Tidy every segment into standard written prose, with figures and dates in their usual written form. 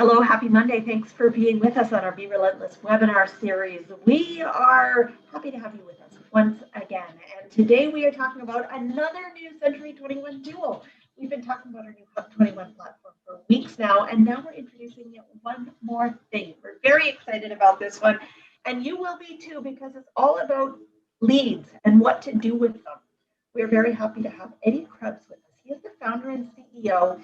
Hello, happy Monday. Thanks for being with us on our Be Relentless webinar series. We are happy to have you with us once again. And today we are talking about another new Century 21 tool. We've been talking about our new Hub 21 platform for weeks now, and now we're introducing one more thing. We're very excited about this one, and you will be too, because it's all about leads and what to do with them. We're very happy to have Eddie Krebs with us. He is the founder and CEO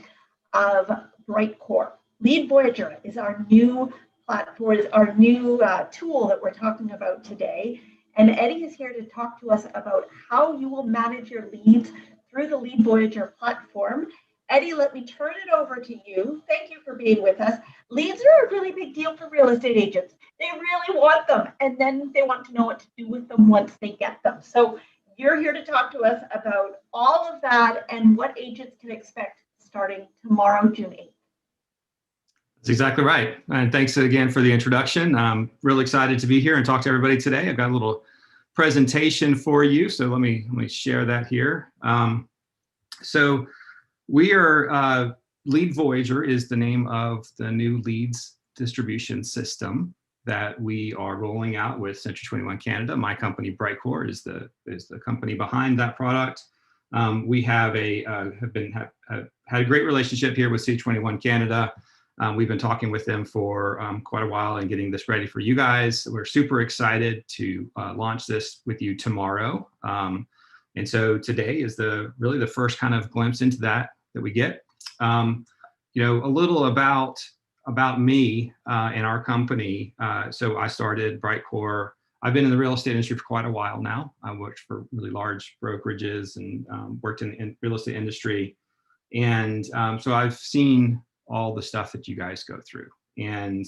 of Brytecore. Lead Voyager is our new platform, our new tool that we're talking about today. And Eddie is here to talk to us about how you will manage your leads through the Lead Voyager platform. Eddie, let me turn it over to you. Thank you for being with us. Leads are a really big deal for real estate agents. They really want them, and then they want to know what to do with them once they get them. So you're here to talk to us about all of that and what agents can expect starting tomorrow, June 8th. That's exactly right. And thanks again for the introduction. I'm really excited to be here and talk to everybody today. I've got a little presentation for you. So let me share that here. So we are, Lead Voyager is the name of the new leads distribution system that we are rolling out with Century 21 Canada. My company, Brytecore, is the company behind that product. We have had a great relationship here with C21 Canada. We've been talking with them for quite a while and getting this ready for you guys. We're super excited to launch this with you tomorrow. And so today is really the first kind of glimpse into that we get. You know, a little about me and our company. So I started Brytecore. I've been in the real estate industry for quite a while now. I worked for really large brokerages and worked in the real estate industry. And so I've seen all the stuff that you guys go through. And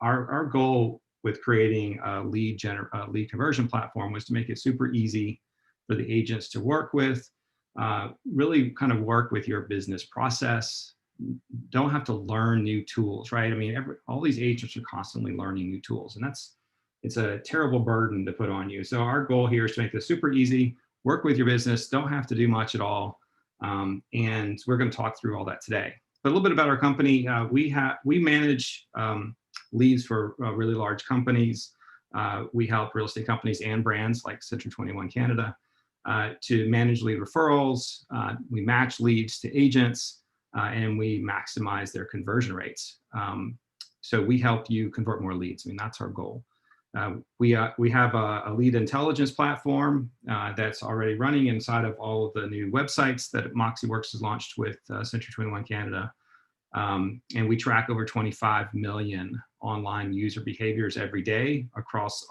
our goal with creating a lead conversion platform was to make it super easy for the agents to work with, really kind of work with your business process. Don't have to learn new tools, right? I mean, all these agents are constantly learning new tools, and it's a terrible burden to put on you. So our goal here is to make this super easy, work with your business, don't have to do much at all. And we're going to talk through all that today. But a little bit about our company. We manage leads for really large companies. We help real estate companies and brands like Century 21 Canada to manage lead referrals. We match leads to agents, and we maximize their conversion rates. So we help you convert more leads. I mean, that's our goal. We have a lead intelligence platform that's already running inside of all of the new websites that MoxieWorks has launched with Century 21 Canada. And we track over 25 million online user behaviors every day across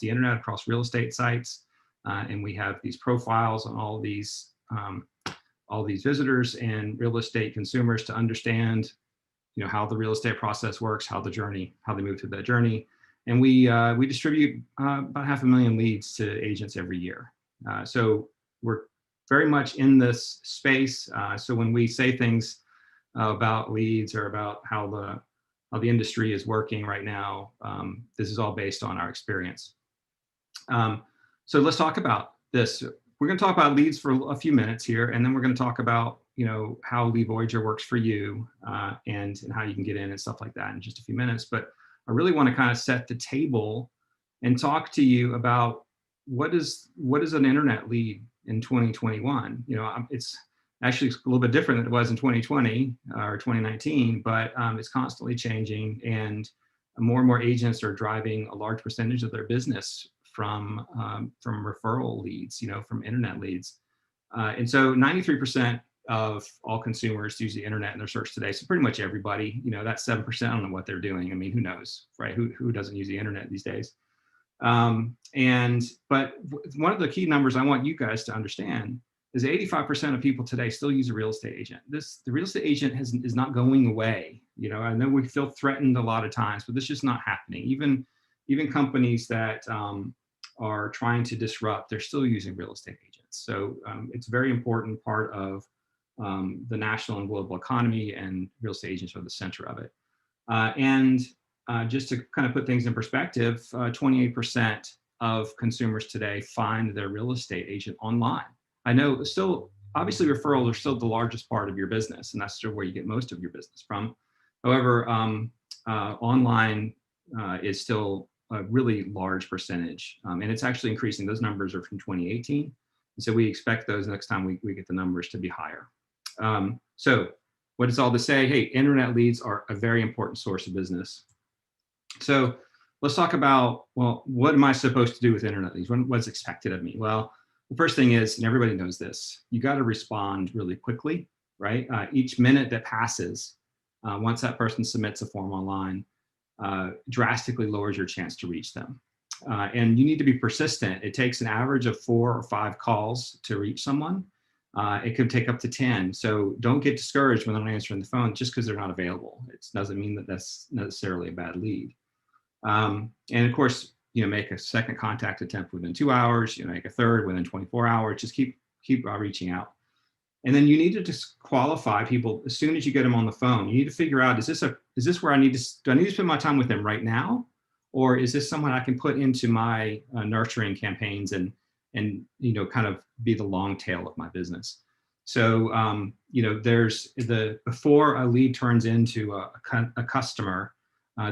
the internet, across real estate sites. And we have these profiles on all these visitors and real estate consumers to understand, you know, how the real estate process works, how they move through that journey. And we distribute about 500,000 leads to agents every year. So we're very much in this space. So when we say things about leads or about how the industry is working right now, this is all based on our experience. So let's talk about this. We're going to talk about leads for a few minutes here, and then we're going to talk about, you know, how Lead Voyager works for you and how you can get in and stuff like that in just a few minutes. But I really want to kind of set the table and talk to you about what is an internet lead in 2021. You know, it's actually a little bit different than it was in 2020 or 2019, but it's constantly changing, and more agents are driving a large percentage of their business from referral leads, you know, from internet leads. And so 93% of all consumers use the internet in their search today. So pretty much everybody, you know, that 7%, I don't know what they're doing. I mean, who knows, right? Who doesn't use the internet these days? But one of the key numbers I want you guys to understand is 85% of people today still use a real estate agent. The real estate agent is not going away. You know, I know we feel threatened a lot of times, but this is just not happening. Even companies that are trying to disrupt, they're still using real estate agents. So it's a very important part of the national and global economy, and real estate agents are the center of it. Just to kind of put things in perspective, 28% of consumers today find their real estate agent online. I know still, obviously referrals are still the largest part of your business, and that's still where you get most of your business from. However, online is still a really large percentage, and it's actually increasing. Those numbers are from 2018. And so we expect those next time we get the numbers to be higher. So what is all to say? Hey, internet leads are a very important source of business. So let's talk about, well, what am I supposed to do with internet leads? What's expected of me? Well, the first thing is, and everybody knows this, you got to respond really quickly, right? Each minute that passes, once that person submits a form online, drastically lowers your chance to reach them. And you need to be persistent. It takes an average of 4 or 5 calls to reach someone. It could take up to 10. So don't get discouraged when they're not answering the phone just because they're not available. It doesn't mean that that's necessarily a bad lead. And of course, make a second contact attempt within 2 hours, make a third within 24 hours, just keep reaching out. And then you need to just qualify people as soon as you get them on the phone. You need to figure out, is this where do I need to spend my time with them right now? Or is this someone I can put into my nurturing campaigns and kind of be the long tail of my business? So, there's before a lead turns into a customer,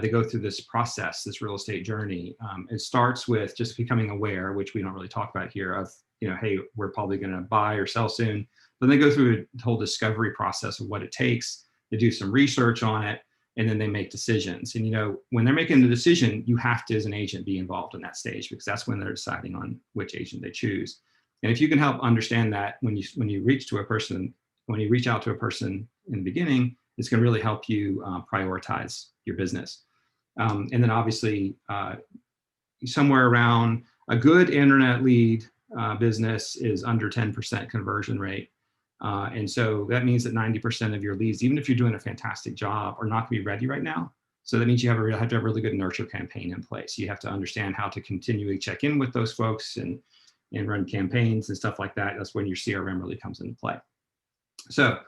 they go through this process, this real estate journey. It starts with just becoming aware, which we don't really talk about here, of, hey, we're probably going to buy or sell soon. Then they go through a whole discovery process of what it takes. They do some research on it, and then they make decisions. And, when they're making the decision, you have to, as an agent, be involved in that stage, because that's when they're deciding on which agent they choose. And if you can help understand that when you reach out to a person in the beginning, it's going to really help you prioritize your business. And then obviously, somewhere around a good internet lead business is under 10% conversion rate. And so that means that 90% of your leads, even if you're doing a fantastic job, are not going to be ready right now. So that means you have to have a really good nurture campaign in place. You have to understand how to continually check in with those folks and run campaigns and stuff like that. That's when your CRM really comes into play. So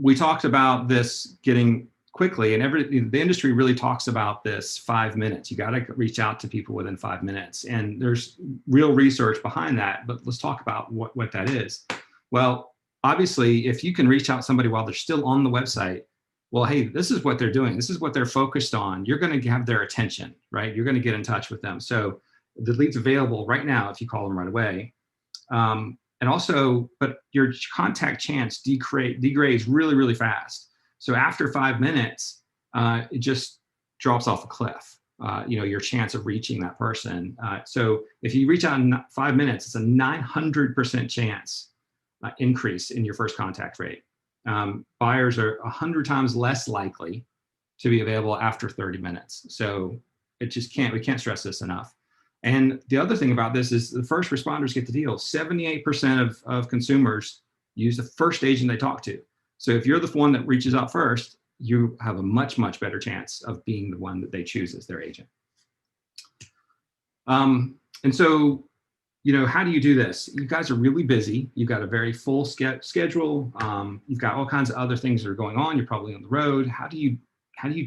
we talked about this getting quickly, and the industry really talks about this 5 minutes. You got to reach out to people within 5 minutes, and there's real research behind that. But let's talk about what that is. Well, obviously, if you can reach out to somebody while they're still on the website, well, hey, this is what they're doing. This is what they're focused on. You're going to have their attention, right? You're going to get in touch with them. So the lead's available right now if you call them right away. And also, but your contact chance degrades really, really fast. So after 5 minutes, it just drops off a cliff, your chance of reaching that person. So if you reach out in 5 minutes, it's a 900% chance increase in your first contact rate. Buyers are 100 times less likely to be available after 30 minutes. So we can't stress this enough. And the other thing about this is the first responders get the deal. 78% of consumers use the first agent they talk to. So if you're the one that reaches out first, you have a much, much better chance of being the one that they choose as their agent. And so, how do you do this? You guys are really busy. You've got a very full schedule. You've got all kinds of other things that are going on. You're probably on the road. How do you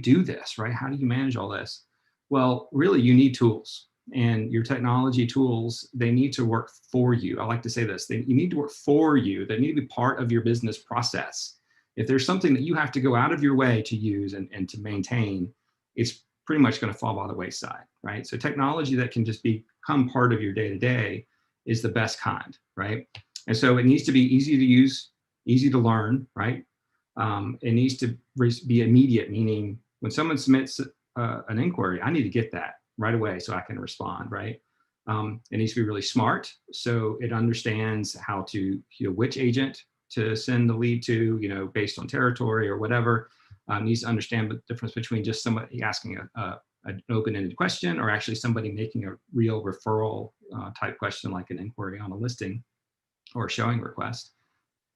do this, right? How do you manage all this? Well, really, you need tools. And your technology tools, they need to work for you. I like to say this, you need to work for you. They need to be part of your business process. If there's something that you have to go out of your way to use and to maintain, it's pretty much going to fall by the wayside, right? So technology that can just become part of your day-to-day is the best kind, right? And so it needs to be easy to use, easy to learn, right? It needs to be immediate, meaning when someone submits an inquiry, I need to get that right away so I can respond, right? It needs to be really smart, so it understands how to, which agent to send the lead to, based on territory or whatever. Needs to understand the difference between just somebody asking an open-ended question or actually somebody making a real referral type question, like an inquiry on a listing or a showing request.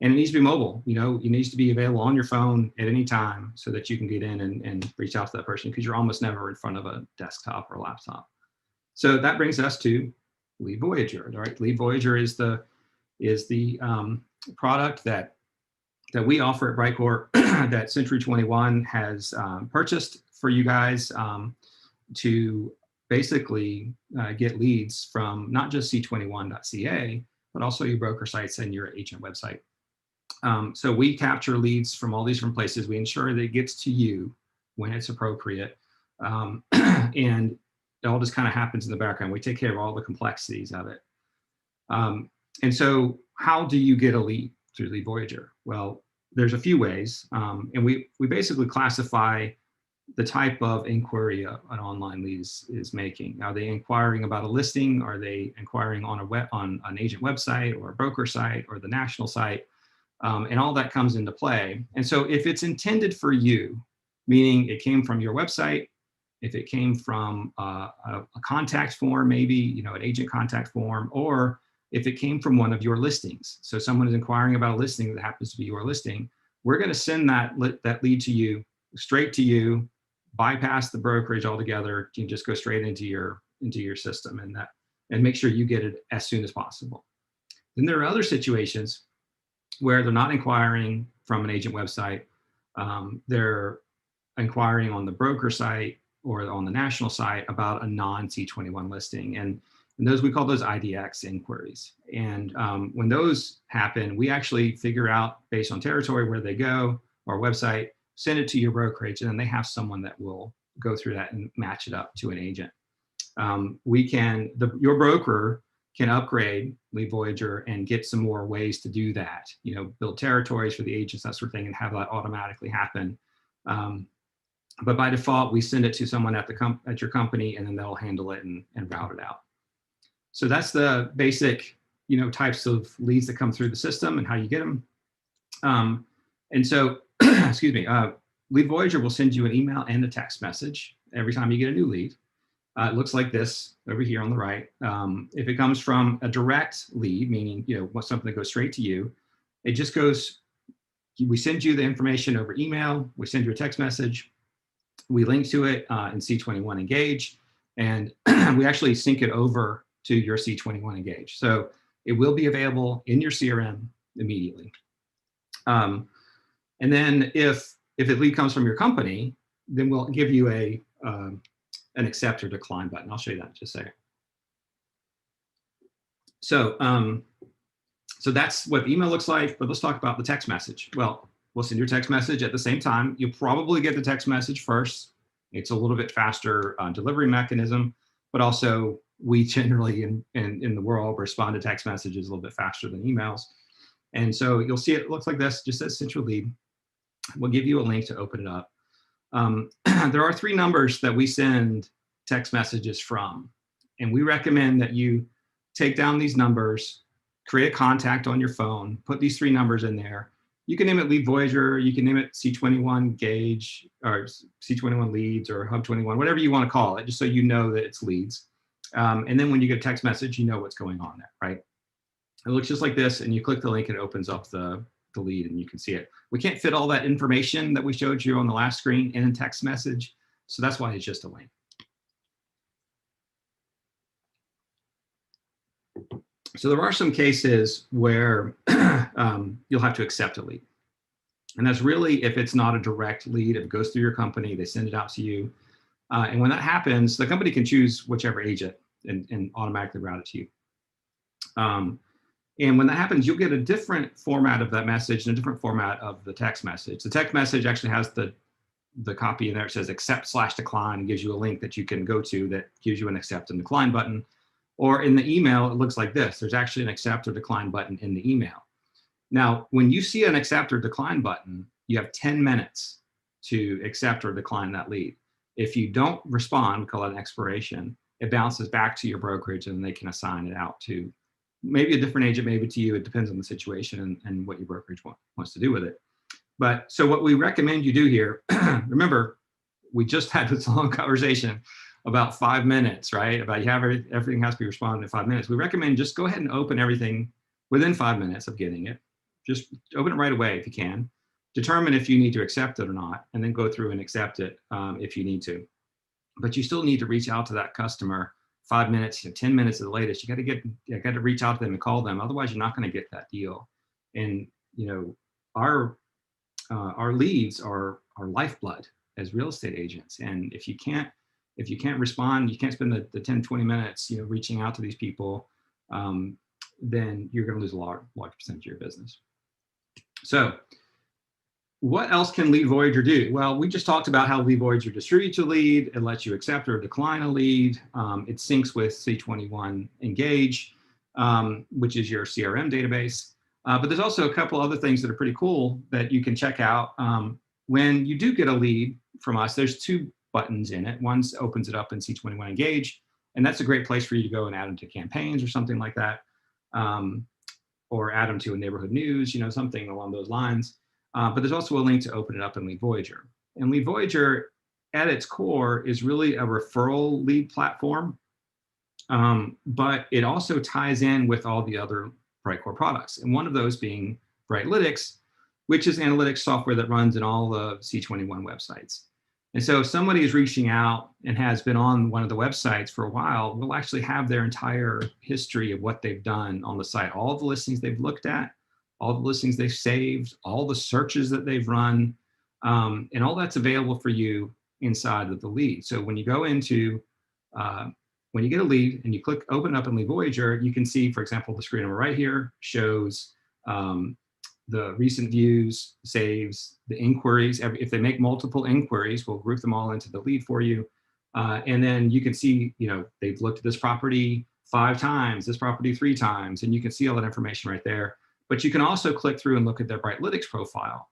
And it needs to be mobile. It needs to be available on your phone at any time so that you can get in and reach out to that person, because you're almost never in front of a desktop or laptop. So that brings us to Lead Voyager, right? Lead Voyager is the product that we offer at Brytecore that Century 21 has purchased for you guys to basically get leads from not just c21.ca, but also your broker sites and your agent website. So we capture leads from all these different places. We ensure that it gets to you when it's appropriate. And it all just kind of happens in the background. We take care of all the complexities of it. And so how do you get a lead through Lead Voyager? Well, there's a few ways. And we basically classify the type of inquiry an online lead is making. Are they inquiring about a listing? Are they inquiring on an agent website or a broker site or the national site? And all that comes into play. And so if it's intended for you, meaning it came from your website, if it came from a contact form, maybe an agent contact form, or if it came from one of your listings. So someone is inquiring about a listing that happens to be your listing, we're going to send that lead to you, straight to you, bypass the brokerage altogether. You can just go straight into your system and make sure you get it as soon as possible. Then there are other situations where they're not inquiring from an agent website. They're inquiring on the broker site or on the national site about a non-C21 listing. And those, we call those IDX inquiries. And when those happen, we actually figure out based on territory where they go, our website, send it to your brokerage, and then they have someone that will go through that and match it up to an agent. Your broker can upgrade Lead Voyager and get some more ways to do that, build territories for the agents, that sort of thing, and have that automatically happen. But by default, we send it to someone at your company, and then they'll handle it and route it out. So that's the basic, types of leads that come through the system and how you get them. And so, excuse me, Lead Voyager will send you an email and a text message every time you get a new lead. It looks like this over here on the right. If it comes from a direct lead, meaning something that goes straight to you, it just goes. We send you the information over email. We send you a text message. We link to it in C21 Engage, and we actually sync it over to your C21 Engage. So it will be available in your CRM immediately. And then if a lead comes from your company, then we'll give you an accept or decline button. I'll show you that in just a second. So that's what the email looks like, but let's talk about the text message. Well, we'll send your text message at the same time. You'll probably get the text message first. It's a little bit faster delivery mechanism, but also we generally in the world respond to text messages a little bit faster than emails. And so you'll see it looks like this, just says central lead. We'll give you a link to open it up. There are 3 numbers that we send text messages from, and we recommend that you take down these numbers, create a contact on your phone, put these 3 numbers in there. You can name it Lead Voyager, you can name it C21 Gauge, or C21 Leads, or Hub 21, whatever you want to call it, just so you know that it's leads. And then when you get a text message, you know what's going on there, right? It looks just like this, and you click the link and it opens up the lead and you can see it. We can't fit all that information that we showed you on the last screen in a text message, so that's why it's just a link. So there are some cases where you'll have to accept a lead. And that's really if it's not a direct lead, if it goes through your company, they send it out to you. And when that happens, the company can choose whichever agent and automatically route it to you. And when that happens, you'll get a different format of that message and a different format of the text message. The text message actually has the copy in there. It says accept/decline and gives you a link that you can go to that gives you an accept and decline button. Or in the email, it looks like this. There's actually an accept or decline button in the email. Now, when you see an accept or decline button, you have 10 minutes to accept or decline that lead. If you don't respond, we call it an expiration, it bounces back to your brokerage and they can assign it out to maybe a different agent, maybe to you. It depends on the situation and what your brokerage wants to do with it. But so what we recommend you do here, remember, we just had this long conversation about 5 minutes, right? About everything has to be responded in 5 minutes. We recommend just go ahead and open everything within 5 minutes of getting it. Just open it right away if you can. Determine if you need to accept it or not, and then go through and accept it if you need to. But you still need to reach out to that customer 5 minutes, 10 minutes at the latest. You got to reach out to them and call them. Otherwise, you're not going to get that deal. And our leads are our lifeblood as real estate agents. And if you can't respond, you can't spend the 10, 20 minutes, reaching out to these people, then you're going to lose a large percentage of your business. So what else can Lead Voyager do? Well, we just talked about how Lead Voyager distributes a lead. It lets you accept or decline a lead. It syncs with C21 Engage, which is your CRM database. But there's also a couple other things that are pretty cool that you can check out. When you do get a lead from us, there's two buttons in it. One opens it up in C21 Engage, and that's a great place for you to go and add them to campaigns or something like that, or add them to a neighborhood news, you know, something along those lines. But there's also a link to open it up in Lead Voyager. And Lead Voyager, at its core, is really a referral lead platform, but it also ties in with all the other Brytecore products. And one of those being Brytelytics, which is analytics software that runs in all the C21 websites. And so if somebody is reaching out and has been on one of the websites for a while, we'll actually have their entire history of what they've done on the site, all the listings they've looked at, all the listings they've saved, all the searches that they've run, and all that's available for you inside of the lead. So when you go into, when you get a lead and you click open up in Lead Voyager, you can see, for example, the screen over right here shows the recent views, saves, the inquiries. If they make multiple inquiries, we'll group them all into the lead for you. And then you can see, you know, they've looked at this property 5 times, this property 3 times, and you can see all that information right there. But you can also click through and look at their Brytelytics profile.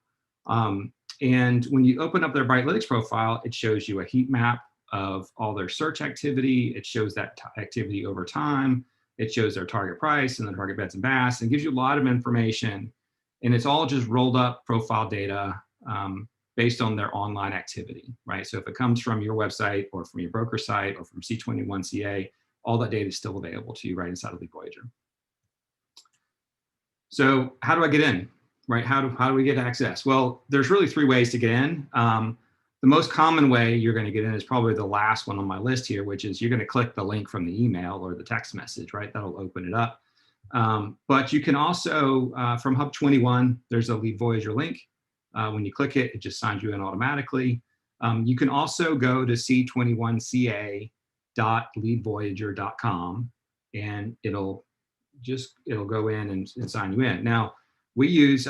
And when you open up their Brytelytics profile, it shows you a heat map of all their search activity. It shows that activity over time. It shows their target price and the target beds and baths, and gives you a lot of information. And it's all just rolled up profile data based on their online activity, right? So if it comes from your website or from your broker site or from C21CA, all that data is still available to you right inside of Lead Voyager. So how do I get in, right? How do we get access? Well, there's really 3 ways to get in. The most common way you're going to get in is probably the last one on my list here, which is you're going to click the link from the email or the text message, right? That'll open it up. But you can also, from Hub 21, there's a Lead Voyager link. When you click it, it just signs you in automatically. You can also go to c21ca.leadvoyager.com, and it'll go in and sign you in. Now, we use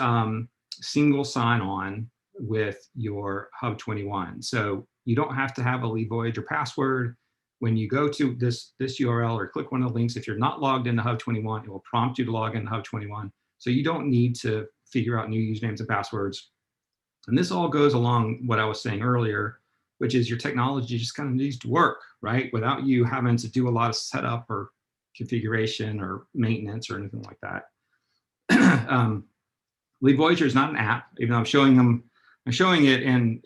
single sign-on with your Hub 21. So you don't have to have a Lead Voyager password. When you go to this URL or click one of the links, if you're not logged into Hub 21, it will prompt you to log into Hub 21. So you don't need to figure out new usernames and passwords. And this all goes along what I was saying earlier, which is your technology just kind of needs to work, right? Without you having to do a lot of setup or configuration or maintenance or anything like that. Lead Voyager is not an app, even though I'm showing it in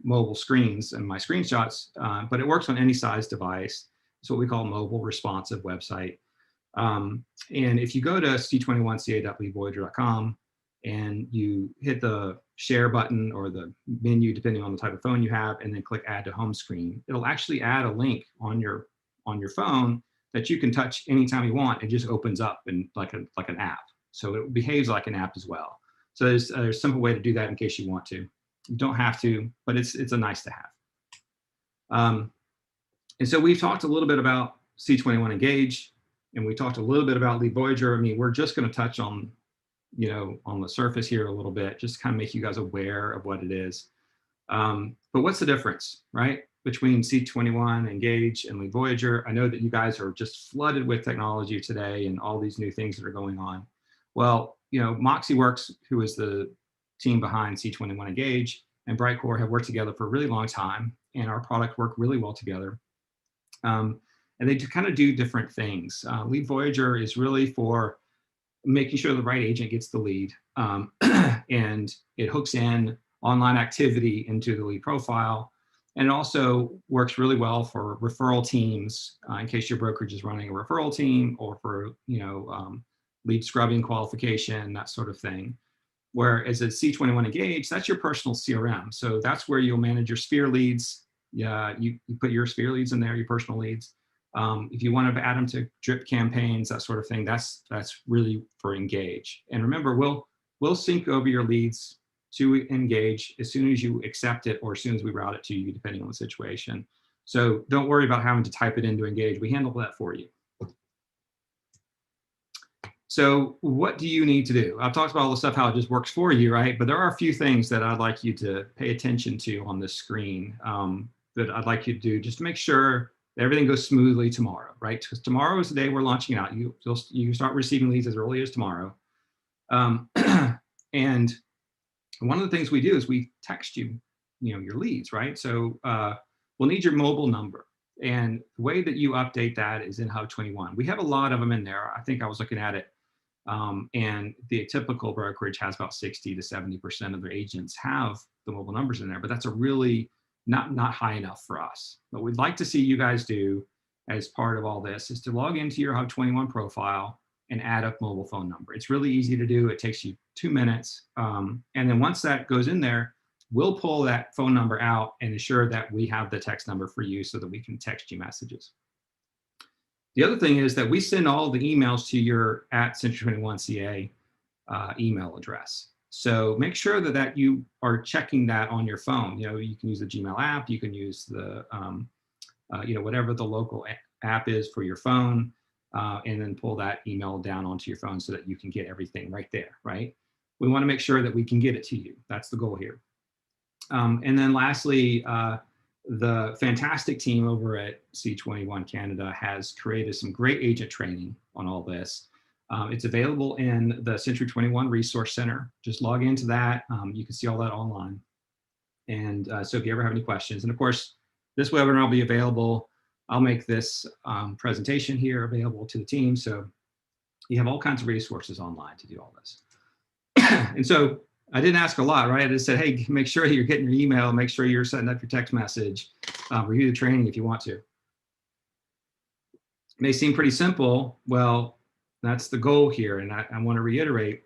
mobile screens and my screenshots, but it works on any size device. It's what we call mobile responsive website. And if you go to c21ca.leadvoyager.com and you hit the share button or the menu, depending on the type of phone you have, and then click add to home screen, it'll actually add a link on your phone that you can touch anytime you want. It just opens up in like an app. So it behaves like an app as well. So there's a simple way to do that in case you want to. You don't have to, but it's a nice to have. And so we've talked a little bit about C21 Engage, and we talked a little bit about Lead Voyager. I mean, we're just going to touch on, you know, on the surface here a little bit, just to kind of make you guys aware of what it is. But what's the difference, right, between C21 Engage and Lead Voyager? I know that you guys are just flooded with technology today and all these new things that are going on. Well, you know, MoxieWorks, who is the team behind C21 Engage, and Brytecore have worked together for a really long time, and our product work really well together. And they kind of do different things. Lead Voyager is really for making sure the right agent gets the lead, and it hooks in online activity into the lead profile. And it also works really well for referral teams, in case your brokerage is running a referral team, or for, you know, lead scrubbing qualification, that sort of thing. Whereas at C21 Engage, that's your personal CRM. So that's where you'll manage your sphere leads. Yeah, you put your sphere leads in there, your personal leads. If you want to add them to drip campaigns, that sort of thing, that's really for Engage. And remember, we'll sync over your leads to Engage as soon as you accept it or as soon as we route it to you, depending on the situation. So don't worry about having to type it into Engage. We handle that for you. So what do you need to do? I've talked about all the stuff, how it just works for you, right? But there are a few things that I'd like you to pay attention to on this screen that I'd like you to do just to make sure that everything goes smoothly tomorrow, right? Because tomorrow is the day we're launching out. You start receiving leads as early as tomorrow. And one of the things we do is we text you, your leads, right? So we'll need your mobile number. And the way that you update that is in Hub 21. We have a lot of them in there. I think I was looking at it. And the typical brokerage has about 60 to 70% of their agents have the mobile numbers in there, but that's a really not high enough for us. What we'd like to see you guys do as part of all this is to log into your Hub 21 profile and add a mobile phone number. It's really easy to do. It takes you 2 minutes. And then once that goes in there, we'll pull that phone number out and ensure that we have the text number for you so that we can text you messages. The other thing is that we send all the emails to your @Century21CA email address. So make sure that you are checking that on your phone. You can use the Gmail app, you can use the, whatever the local app is for your phone, and then pull that email down onto your phone so that you can get everything right there, right? We want to make sure that we can get it to you. That's the goal here. And then lastly, the fantastic team over at C21 Canada has created some great agent training on all this. It's available in the Century 21 Resource Center. Just log into that. You can see all that online. And so if you ever have any questions, and of course, this webinar will be available. I'll make this presentation here available to the team. So you have all kinds of resources online to do all this. And so I didn't ask a lot, right? I just said, hey, make sure you're getting your email, make sure you're setting up your text message, review the training if you want to. It may seem pretty simple. Well, that's the goal here. And I want to reiterate,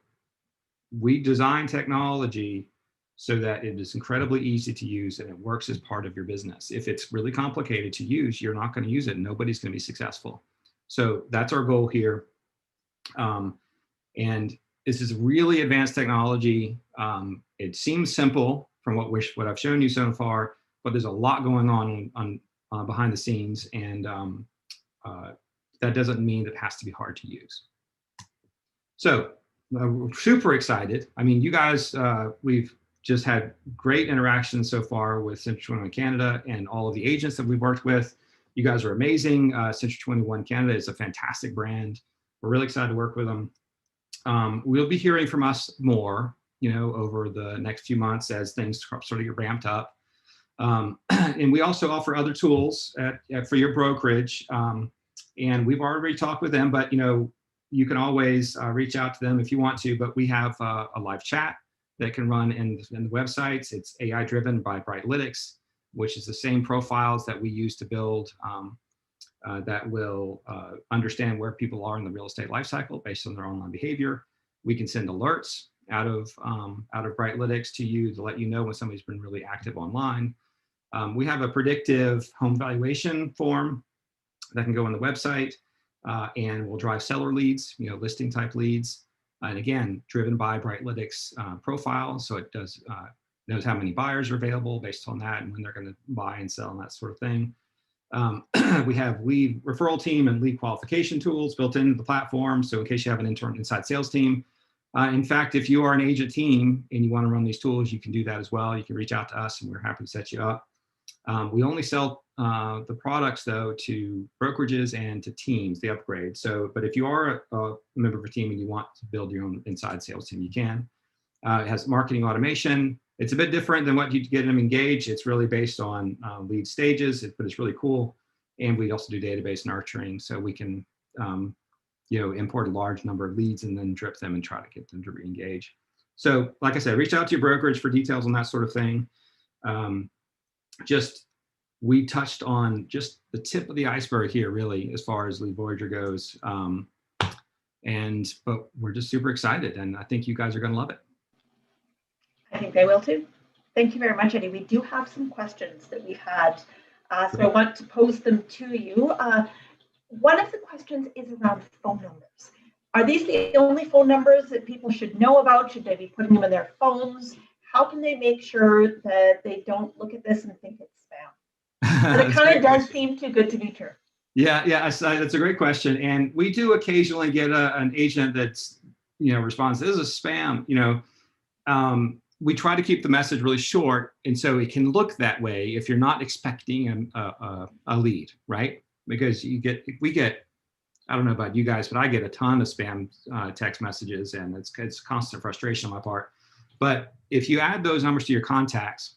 we design technology so that it is incredibly easy to use and it works as part of your business. If it's really complicated to use, you're not going to use it. Nobody's going to be successful. So that's our goal here. And this is really advanced technology. It seems simple from what I've shown you so far, but there's a lot going on behind the scenes, and that doesn't mean that it has to be hard to use. So we're super excited. I mean, you guys, we've just had great interactions so far with Century 21 Canada and all of the agents that we've worked with. You guys are amazing. Century 21 Canada is a fantastic brand. We're really excited to work with them. We'll be hearing from us more, over the next few months as things sort of get ramped up. And we also offer other tools for your brokerage. And we've already talked with them, but you can always reach out to them if you want to. But we have a live chat that can run in the websites. It's AI driven by Brytelytics, which is the same profiles that we use to build that will understand where people are in the real estate life cycle based on their online behavior. We can send alerts out of Brytelytics to you to let you know when somebody's been really active online. We have a predictive home valuation form that can go on the website and will drive seller leads, listing type leads. And again, driven by Brytelytics profile. So it knows how many buyers are available based on that and when they're going to buy and sell and that sort of thing. We have lead referral team and lead qualification tools built into the platform. So in case you have an inside sales team. In fact, if you are an agent team and you want to run these tools, you can do that as well. You can reach out to us and we're happy to set you up. We only sell the products though to brokerages and to teams, the upgrade. So, but if you are a member of a team and you want to build your own inside sales team, you can. It has marketing automation. It's a bit different than what you get in Engage. It's really based on lead stages, but it's really cool. And we also do database nurturing, so we can import a large number of leads and then drip them and try to get them to re-engage. So like I said, reach out to your brokerage for details on that sort of thing. We touched on just the tip of the iceberg here, really, as far as Lead Voyager goes. But we're just super excited, and I think you guys are going to love it. I think they will too. Thank you very much, Eddie. We do have some questions that we've had, so I want to pose them to you. One of the questions is around phone numbers. Are these the only phone numbers that people should know about? Should they be putting them in their phones? How can they make sure that they don't look at this and think it's spam? But it kind of does seem too good to be true. Yeah, that's a great question. And we do occasionally get an agent that's, responds, this is spam, we try to keep the message really short. And so it can look that way if you're not expecting a lead, right? Because we get, I don't know about you guys, but I get a ton of spam text messages, and it's constant frustration on my part. But if you add those numbers to your contacts,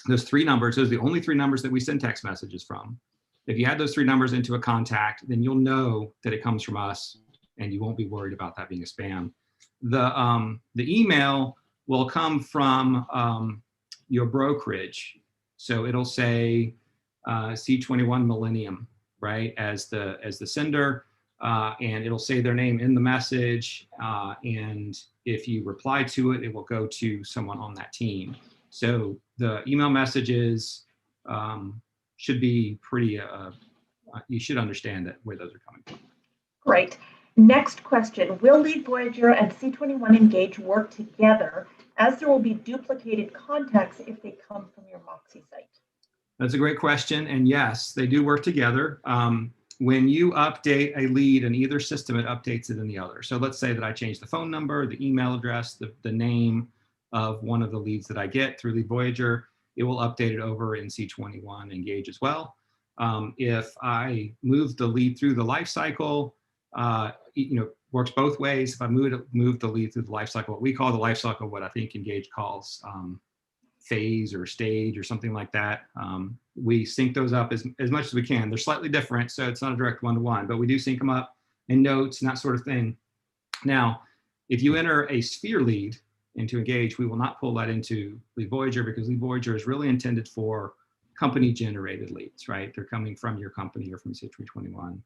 those 3 numbers, those are the only 3 numbers that we send text messages from. If you add those 3 numbers into a contact, then you'll know that it comes from us, and you won't be worried about that being a spam. The email will come from your brokerage. So it'll say C21 Millennium, right, as the sender, and it'll say their name in the message. And if you reply to it, it will go to someone on that team. So the email messages should be pretty, you should understand where those are coming from. Great. Next question, will Lead Voyager and C21 Engage work together, as there will be duplicated contacts if they come from your Moxie site? That's a great question. And yes, they do work together. When you update a lead in either system, it updates it in the other. So let's say that I change the phone number, the email address, the name of one of the leads that I get through Lead Voyager, it will update it over in C21 Engage as well. If I move the lead through the life cycle, works both ways. If I move the lead through the life cycle, what we call the life cycle, what I think Engage calls phase or stage or something like that, we sync those up as much as we can. They're slightly different, so it's not a direct one-to-one, but we do sync them up in notes and that sort of thing. Now, if you enter a Sphere lead into Engage, we will not pull that into Lead Voyager, because Lead Voyager is really intended for company-generated leads, right? They're coming from your company or from C321.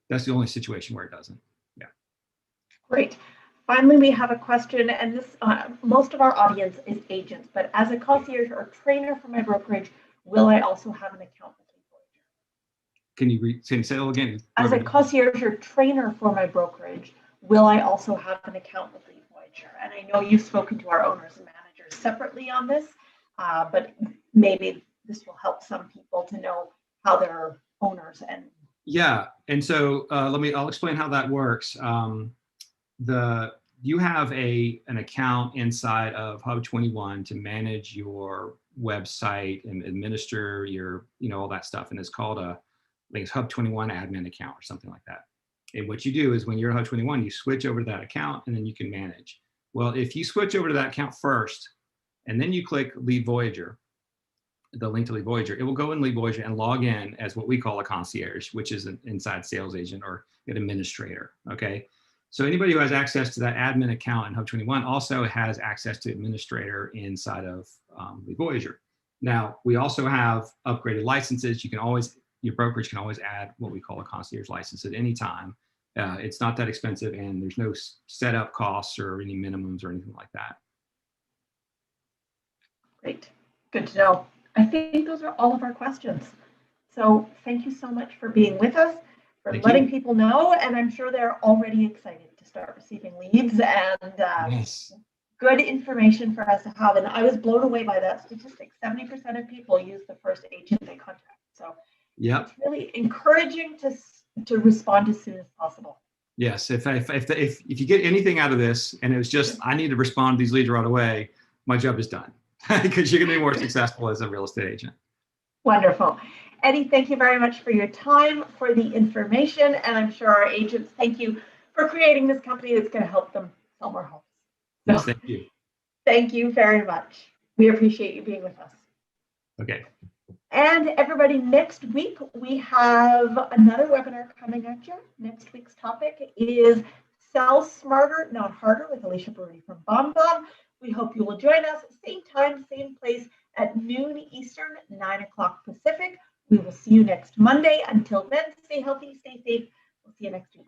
That's the only situation where it doesn't. Yeah. Great. Finally, we have a question, and this most of our audience is agents, but as a concierge or trainer for my brokerage, will I also have an account with Lead Voyager? Can you say that again? As a concierge or trainer for my brokerage, will I also have an account with Lead Voyager? And I know you've spoken to our owners and managers separately on this, but maybe this will help some people to know how their owners and yeah. And so I'll explain how that works. You have an account inside of Hub21 to manage your website and administer your, all that stuff. And it's called I think it's Hub21 admin account or something like that. And what you do is when you're at Hub21, you switch over to that account and then you can manage. Well, if you switch over to that account first, and then you click Lead Voyager, the link to Lead Voyager, it will go in Lead Voyager and log in as what we call a concierge, which is an inside sales agent or an administrator, okay? So anybody who has access to that admin account in Hub21 also has access to administrator inside of Lead Voyager. Now, we also have upgraded licenses. Your brokerage can always add what we call a concierge license at any time. It's not that expensive, and there's no setup costs or any minimums or anything like that. Great, good to know. I think those are all of our questions. So thank you so much for being with us, for letting people know, and I'm sure they're already excited to start receiving leads and yes. Good information for us to have. And I was blown away by that statistic. 70% of people use the first agent they contact. So yep. It's really encouraging to respond as soon as possible. Yes, if you get anything out of this, and it was just, I need to respond to these leads right away, my job is done, because you're going to be more successful as a real estate agent. Wonderful. Eddie, thank you very much for your time, for the information, and I'm sure our agents thank you for creating this company that's going to help them sell more homes. So, yes, thank you. Thank you very much. We appreciate you being with us. Okay. And everybody, next week we have another webinar coming at you. Next week's topic is Sell Smarter, Not Harder with Alicia Baruti from BombBomb. We hope you will join us, same time, same place at noon Eastern, 9 o'clock Pacific. We will see you next Monday. Until then, stay healthy, stay safe. We'll see you next week.